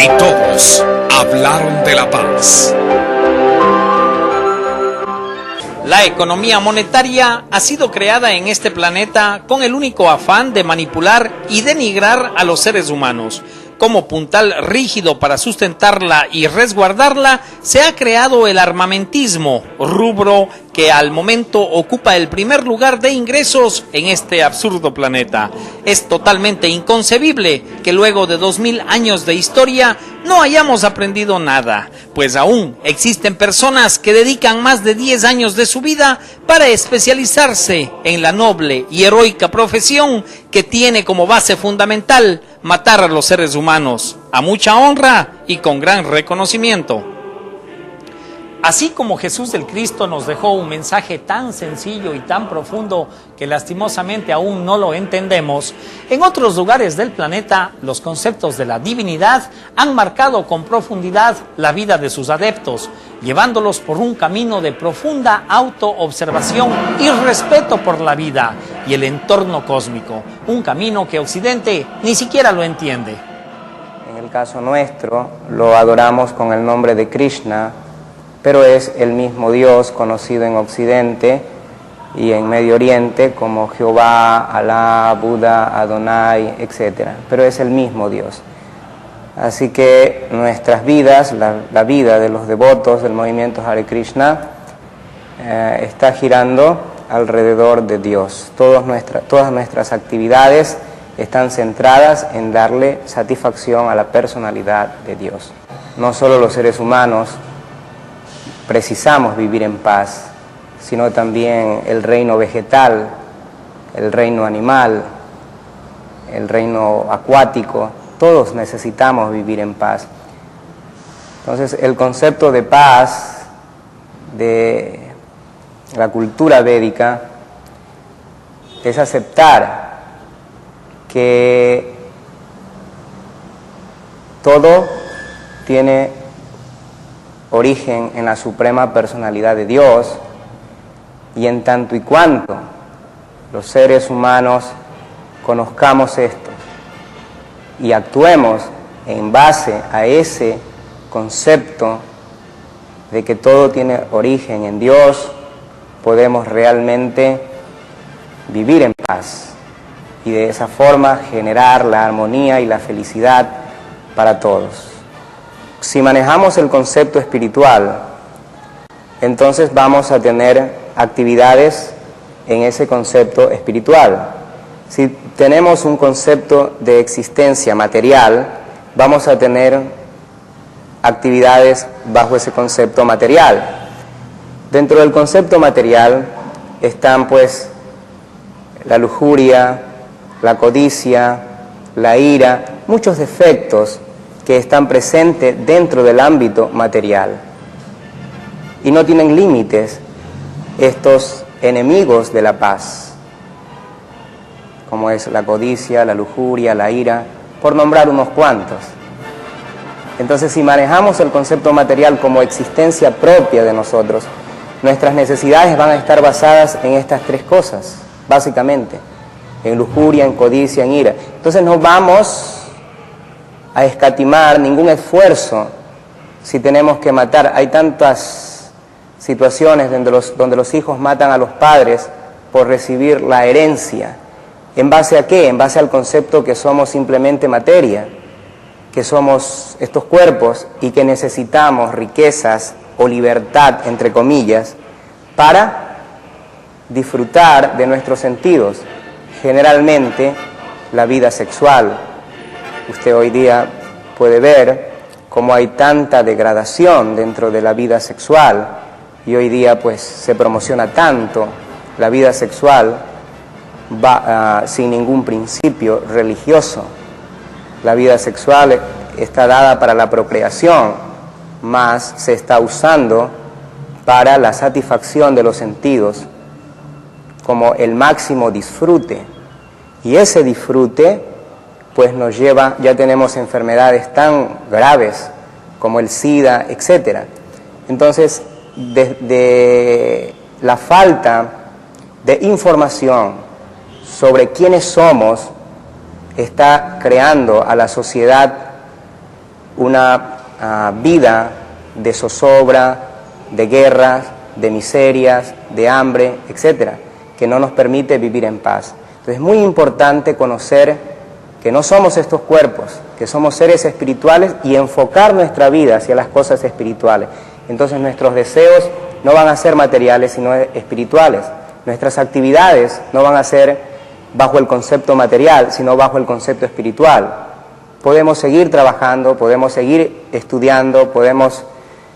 y todos hablaron de la paz. La economía monetaria ha sido creada en este planeta con el único afán de manipular y denigrar a los seres humanos. Como puntal rígido para sustentarla y resguardarla, se ha creado el armamentismo, rubro que al momento ocupa el primer lugar de ingresos en este absurdo planeta. Es totalmente inconcebible que luego de 2000 años de historia no hayamos aprendido nada, pues aún existen personas que dedican más de 10 años de su vida para especializarse en la noble y heroica profesión que tiene como base fundamental matar a los seres humanos, a mucha honra y con gran reconocimiento. Así como Jesús el Cristo nos dejó un mensaje tan sencillo y tan profundo que lastimosamente aún no lo entendemos, en otros lugares del planeta los conceptos de la divinidad han marcado con profundidad la vida de sus adeptos, llevándolos por un camino de profunda autoobservación y respeto por la vida y el entorno cósmico, un camino que Occidente ni siquiera lo entiende. En el caso nuestro, lo adoramos con el nombre de Krishna, pero es el mismo Dios conocido en Occidente y en Medio Oriente como Jehová, Alá, Buda, Adonai, etc. Pero es el mismo Dios. Así que nuestras vidas, la vida de los devotos del movimiento Hare Krishna, está girando alrededor de Dios. Todas nuestras actividades están centradas en darle satisfacción a la personalidad de Dios. No solo los seres humanos precisamos vivir en paz, sino también el reino vegetal, el reino animal, el reino acuático. Todos necesitamos vivir en paz. Entonces, el concepto de paz de la cultura védica es aceptar que todo tiene origen en la suprema personalidad de Dios, y en tanto y cuanto los seres humanos conozcamos esto y actuemos en base a ese concepto de que todo tiene origen en Dios, podemos realmente vivir en paz y de esa forma generar la armonía y la felicidad para todos. Si manejamos el concepto espiritual, entonces vamos a tener actividades en ese concepto espiritual. Si tenemos un concepto de existencia material, vamos a tener actividades bajo ese concepto material. Dentro del concepto material están pues la lujuria, la codicia, la ira, muchos defectos que están presentes dentro del ámbito material. Y no tienen límites estos enemigos de la paz, como es la codicia, la lujuria, la ira, por nombrar unos cuantos. Entonces, si manejamos el concepto material como existencia propia de nosotros, nuestras necesidades van a estar basadas en estas tres cosas, básicamente, en lujuria, en codicia, en ira. Entonces no vamos a escatimar ningún esfuerzo si tenemos que matar. Hay tantas situaciones donde los hijos matan a los padres por recibir la herencia. ¿En base a qué? En base al concepto que somos simplemente materia, que somos estos cuerpos y que necesitamos riquezas o libertad, entre comillas, para disfrutar de nuestros sentidos, generalmente la vida sexual. Usted hoy día puede ver cómo hay tanta degradación dentro de la vida sexual y hoy día pues se promociona tanto la vida sexual sin ningún principio religioso. La vida sexual está dada para la procreación, más se está usando para la satisfacción de los sentidos como el máximo disfrute. Y ese disfrute pues nos lleva, ya tenemos enfermedades tan graves como el SIDA, etc. Entonces, desde la falta de información sobre quiénes somos, está creando a la sociedad una vida de zozobra, de guerras, de miserias, de hambre, etcétera, que no nos permite vivir en paz. Entonces es muy importante conocer que no somos estos cuerpos, que somos seres espirituales y enfocar nuestra vida hacia las cosas espirituales. Entonces nuestros deseos no van a ser materiales, sino espirituales. Nuestras actividades no van a ser bajo el concepto material, sino bajo el concepto espiritual. Podemos seguir trabajando, podemos seguir estudiando, podemos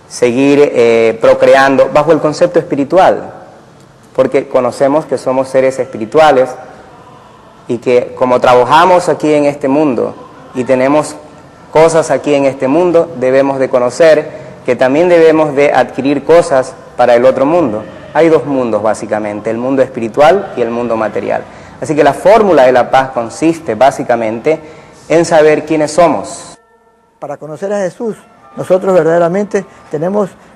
seguir procreando bajo el concepto espiritual, porque conocemos que somos seres espirituales y que como trabajamos aquí en este mundo y tenemos cosas aquí en este mundo, debemos de conocer que también debemos de adquirir cosas para el otro mundo. Hay dos mundos básicamente, el mundo espiritual y el mundo material. Así que la fórmula de la paz consiste básicamente en saber quiénes somos. Para conocer a Jesús, nosotros verdaderamente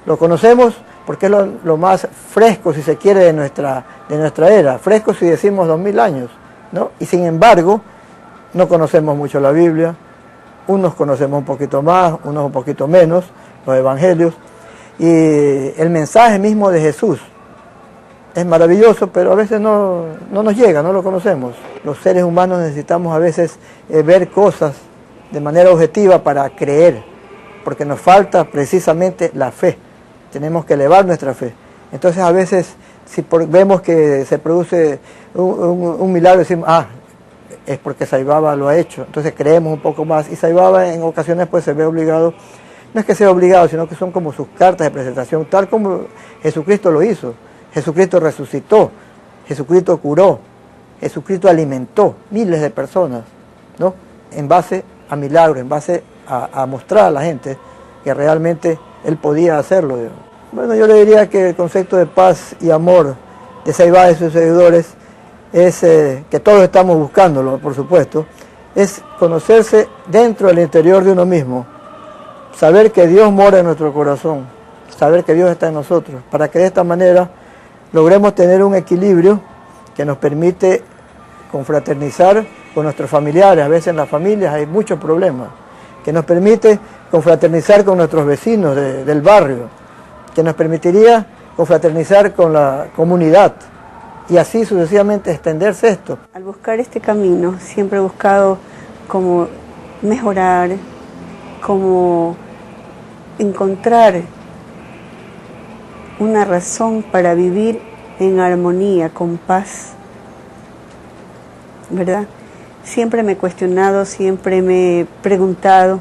lo conocemos porque es lo más fresco, si se quiere, de nuestra era. Fresco si decimos 2000 años, ¿no? Y sin embargo, no conocemos mucho la Biblia, unos conocemos un poquito más, unos un poquito menos, los evangelios, y el mensaje mismo de Jesús es maravilloso, pero a veces no nos llega, no lo conocemos. Los seres humanos necesitamos a veces ver cosas de manera objetiva para creer, porque nos falta precisamente la fe. Tenemos que elevar nuestra fe. Entonces a veces si vemos que se produce un milagro, decimos, es porque Sai Baba lo ha hecho. Entonces creemos un poco más, y Sai Baba en ocasiones pues se ve obligado, no es que sea obligado, sino que son como sus cartas de presentación, tal como Jesucristo lo hizo. Jesucristo resucitó, Jesucristo curó, Jesucristo alimentó miles de personas, ¿no? En base a milagros, en base a mostrar a la gente que realmente Él podía hacerlo. Bueno, yo le diría que el concepto de paz y amor de Sai Baba y sus seguidores es, que todos estamos buscándolo, por supuesto, es conocerse dentro del interior de uno mismo, saber que Dios mora en nuestro corazón, saber que Dios está en nosotros, para que de esta manera logremos tener un equilibrio que nos permite confraternizar con nuestros familiares. A veces en las familias hay muchos problemas, que nos permite confraternizar con nuestros vecinos del barrio, que nos permitiría confraternizar con la comunidad y así sucesivamente extenderse esto. Al buscar este camino siempre he buscado como mejorar, como encontrar una razón para vivir en armonía, con paz, ¿verdad? Siempre me he cuestionado, siempre me he preguntado,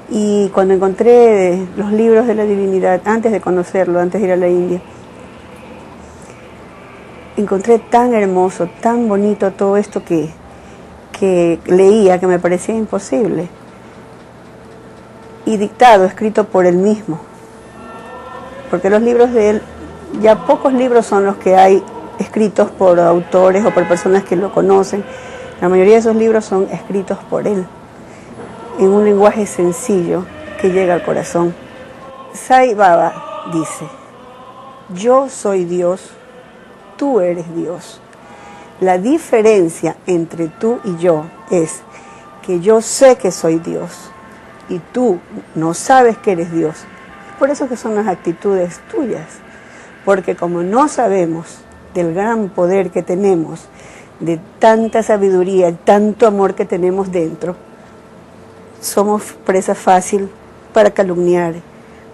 y cuando encontré los libros de la divinidad, antes de conocerlo, antes de ir a la India, encontré tan hermoso, tan bonito todo esto que leía, que me parecía imposible, y dictado, escrito por él mismo. Porque los libros de él, ya pocos libros son los que hay escritos por autores o por personas que lo conocen. La mayoría de esos libros son escritos por él, en un lenguaje sencillo que llega al corazón. Sai Baba dice, yo soy Dios, tú eres Dios. La diferencia entre tú y yo es que yo sé que soy Dios y tú no sabes que eres Dios. Por eso que son las actitudes tuyas, porque como no sabemos del gran poder que tenemos, de tanta sabiduría, tanto amor que tenemos dentro, somos presa fácil para calumniar,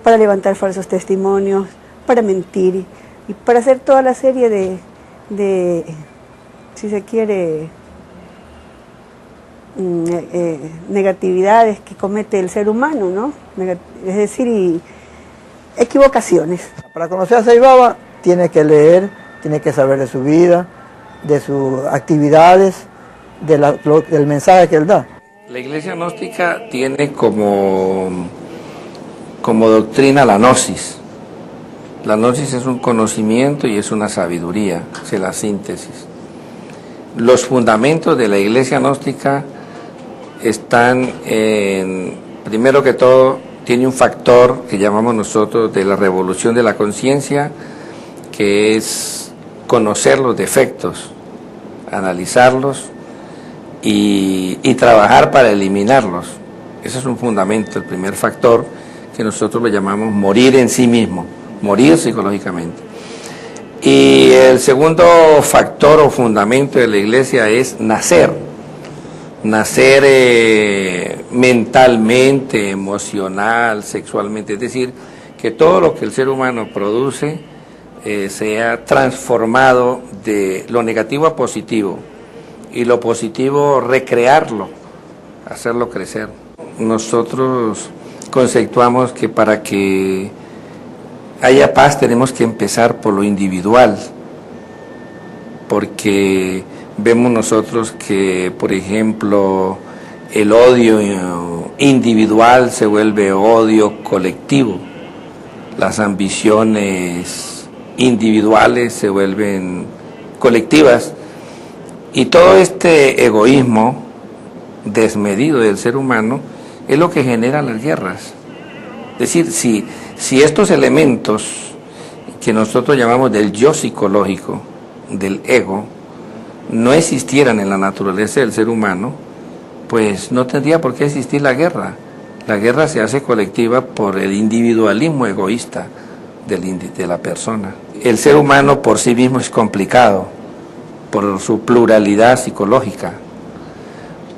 para levantar falsos testimonios, para mentir y para hacer toda la serie de si se quiere, negatividades que comete el ser humano, ¿no? Es decir, equivocaciones. Para conocer a Sai Baba tiene que leer, tiene que saber de su vida, de sus actividades, del mensaje que él da. La Iglesia gnóstica tiene como doctrina la gnosis. La gnosis es un conocimiento y es una sabiduría, es la síntesis. Los fundamentos de la Iglesia gnóstica están primero que todo, tiene un factor que llamamos nosotros de la revolución de la conciencia, que es conocer los defectos, analizarlos y trabajar para eliminarlos. Ese es un fundamento, el primer factor que nosotros le llamamos morir en sí mismo, morir psicológicamente. Y el segundo factor o fundamento de la iglesia es nacer. Nacer mentalmente, emocional, sexualmente, es decir, que todo lo que el ser humano produce sea transformado de lo negativo a positivo y lo positivo recrearlo, hacerlo crecer. Nosotros conceptuamos que para que haya paz tenemos que empezar por lo individual, porque vemos nosotros que, por ejemplo, el odio individual se vuelve odio colectivo, las ambiciones individuales se vuelven colectivas, y todo este egoísmo desmedido del ser humano es lo que genera las guerras. Es decir, si estos elementos que nosotros llamamos del yo psicológico, del ego, no existieran en la naturaleza del ser humano, pues no tendría por qué existir la guerra. La guerra se hace colectiva por el individualismo egoísta de la persona. El ser humano por sí mismo es complicado, por su pluralidad psicológica,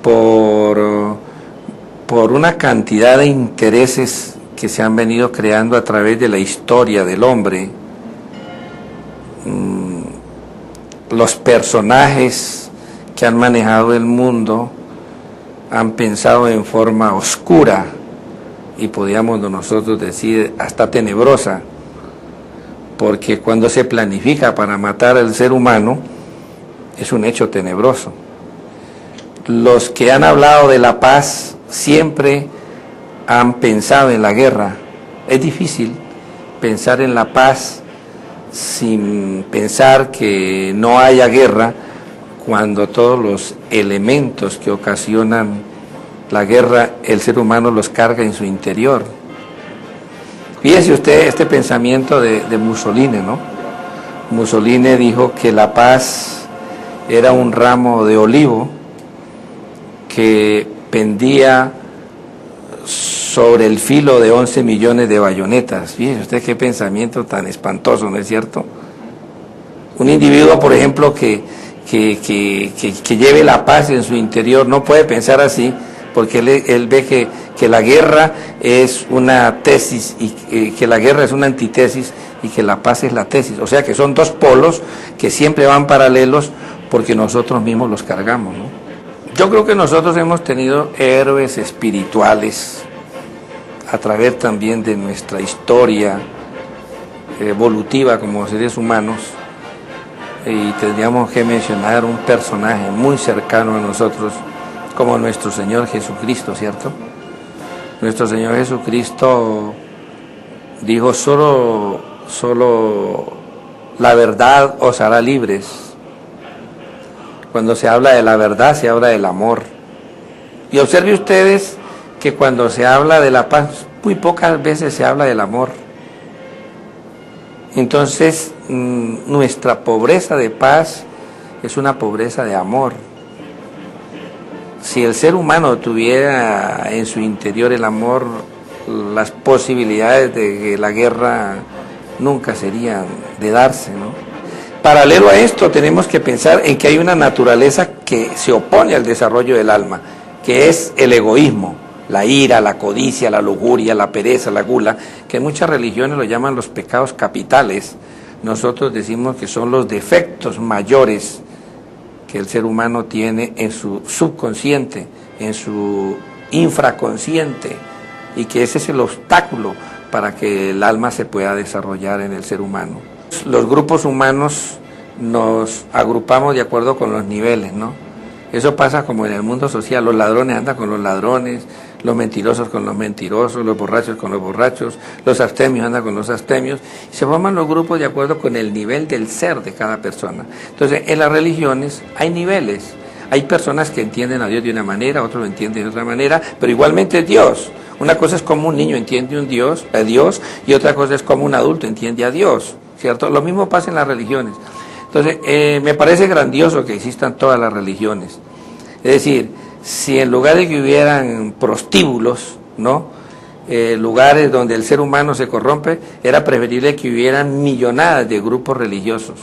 por una cantidad de intereses que se han venido creando a través de la historia del hombre. Los personajes que han manejado el mundo han pensado en forma oscura y podríamos nosotros decir hasta tenebrosa, porque cuando se planifica para matar al ser humano es un hecho tenebroso. Los que han hablado de la paz siempre han pensado en la guerra. Es difícil pensar en la paz sin pensar que no haya guerra, cuando todos los elementos que ocasionan la guerra el ser humano los carga en su interior. Fíjese usted este pensamiento de Mussolini, ¿no? Mussolini dijo que la paz era un ramo de olivo que pendía sobre el filo de 11 millones de bayonetas. Fíjese usted qué pensamiento tan espantoso, ¿no es cierto? Un individuo, por ejemplo, que lleve la paz en su interior no puede pensar así, porque él ve que la guerra es una tesis, y que la guerra es una antítesis y que la paz es la tesis. O sea que son dos polos que siempre van paralelos porque nosotros mismos los cargamos, ¿no? Yo creo que nosotros hemos tenido héroes espirituales a través también de nuestra historia evolutiva como seres humanos, y tendríamos que mencionar un personaje muy cercano a nosotros como nuestro Señor Jesucristo, ¿cierto? Nuestro Señor Jesucristo dijo: solo la verdad os hará libres. Cuando se habla de la verdad, se habla del amor. Y observe ustedes que cuando se habla de la paz, muy pocas veces se habla del amor. Entonces, nuestra pobreza de paz es una pobreza de amor. Si el ser humano tuviera en su interior el amor, las posibilidades de que la guerra nunca serían de darse, ¿no? Paralelo a esto, tenemos que pensar en que hay una naturaleza que se opone al desarrollo del alma, que es el egoísmo, la ira, la codicia, la lujuria, la pereza, la gula, que en muchas religiones lo llaman los pecados capitales. Nosotros decimos que son los defectos mayores que el ser humano tiene en su subconsciente, en su infraconsciente, y que ese es el obstáculo para que el alma se pueda desarrollar en el ser humano. Los grupos humanos nos agrupamos de acuerdo con los niveles, ¿no? Eso pasa como en el mundo social: los ladrones andan con los ladrones, los mentirosos con los mentirosos, los borrachos con los borrachos, los abstemios andan con los abstemios, y se forman los grupos de acuerdo con el nivel del ser de cada persona. Entonces, en las religiones hay niveles. Hay personas que entienden a Dios de una manera, otros lo entienden de otra manera, pero igualmente es Dios. Una cosa es como un niño entiende a Dios, y otra cosa es como un adulto entiende a Dios, ¿cierto? Lo mismo pasa en las religiones. Entonces, me parece grandioso que existan todas las religiones. Es decir, si en lugar de que hubieran prostíbulos, ¿no? Lugares donde el ser humano se corrompe, era preferible que hubieran millonadas de grupos religiosos,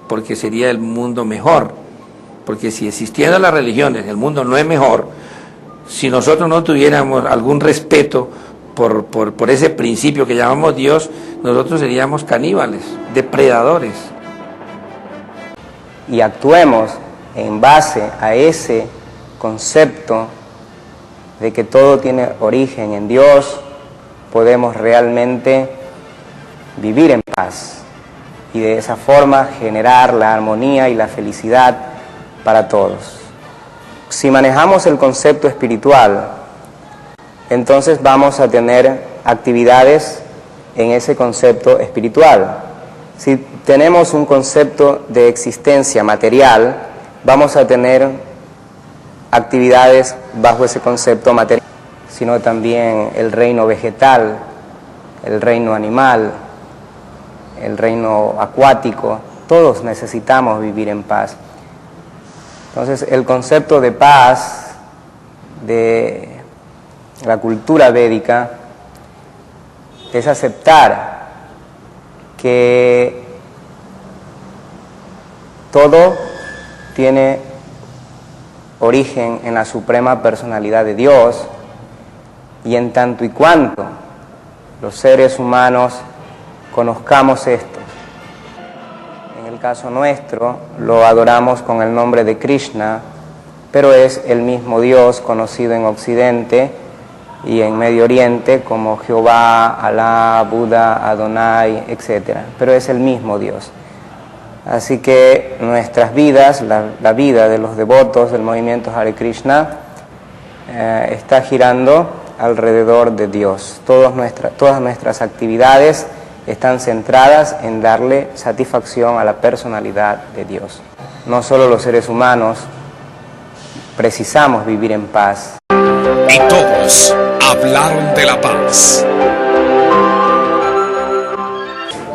porque sería el mundo mejor. Porque si existieran las religiones, el mundo no es mejor. Si nosotros no tuviéramos algún respeto por ese principio que llamamos Dios, nosotros seríamos caníbales, depredadores. Y actuemos en base a ese concepto de que todo tiene origen en Dios, podemos realmente vivir en paz y de esa forma generar la armonía y la felicidad para todos. Si manejamos el concepto espiritual, entonces vamos a tener actividades en ese concepto espiritual. Si tenemos un concepto de existencia material, vamos a tener actividades bajo ese concepto material, sino también el reino vegetal, el reino animal, el reino acuático. Todos necesitamos vivir en paz. Entonces, el concepto de paz de la cultura védica es aceptar que todo tiene origen en la suprema personalidad de Dios, y en tanto y cuanto los seres humanos conozcamos esto, en el caso nuestro lo adoramos con el nombre de Krishna, pero es el mismo Dios conocido en Occidente y en Medio Oriente como Jehová, Alá, Buda, Adonai, etc. Pero es el mismo Dios. Así que nuestras vidas, la vida de los devotos del movimiento Hare Krishna, está girando alrededor de Dios. Todas nuestras actividades están centradas en darle satisfacción a la personalidad de Dios. No solo los seres humanos precisamos vivir en paz. Y todos hablaron de la paz.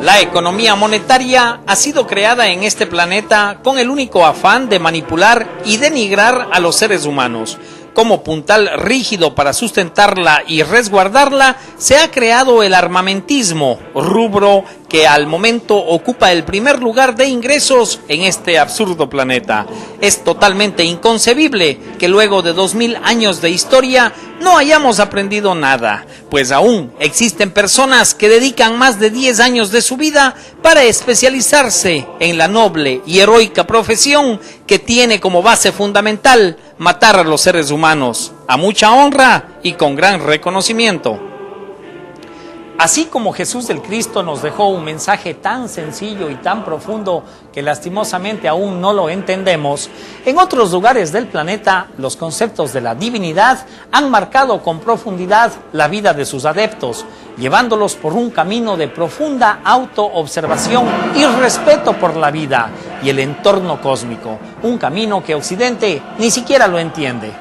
La economía monetaria ha sido creada en este planeta con el único afán de manipular y denigrar a los seres humanos. Como puntal rígido para sustentarla y resguardarla, se ha creado el armamentismo, rubro que al momento ocupa el primer lugar de ingresos en este absurdo planeta. Es totalmente inconcebible que luego de 2000 años de historia no hayamos aprendido nada, pues aún existen personas que dedican más de 10 años de su vida para especializarse en la noble y heroica profesión que tiene como base fundamental matar a los seres humanos, a mucha honra y con gran reconocimiento. Así como Jesús del Cristo nos dejó un mensaje tan sencillo y tan profundo que lastimosamente aún no lo entendemos, en otros lugares del planeta los conceptos de la divinidad han marcado con profundidad la vida de sus adeptos, llevándolos por un camino de profunda autoobservación y respeto por la vida y el entorno cósmico, un camino que Occidente ni siquiera lo entiende.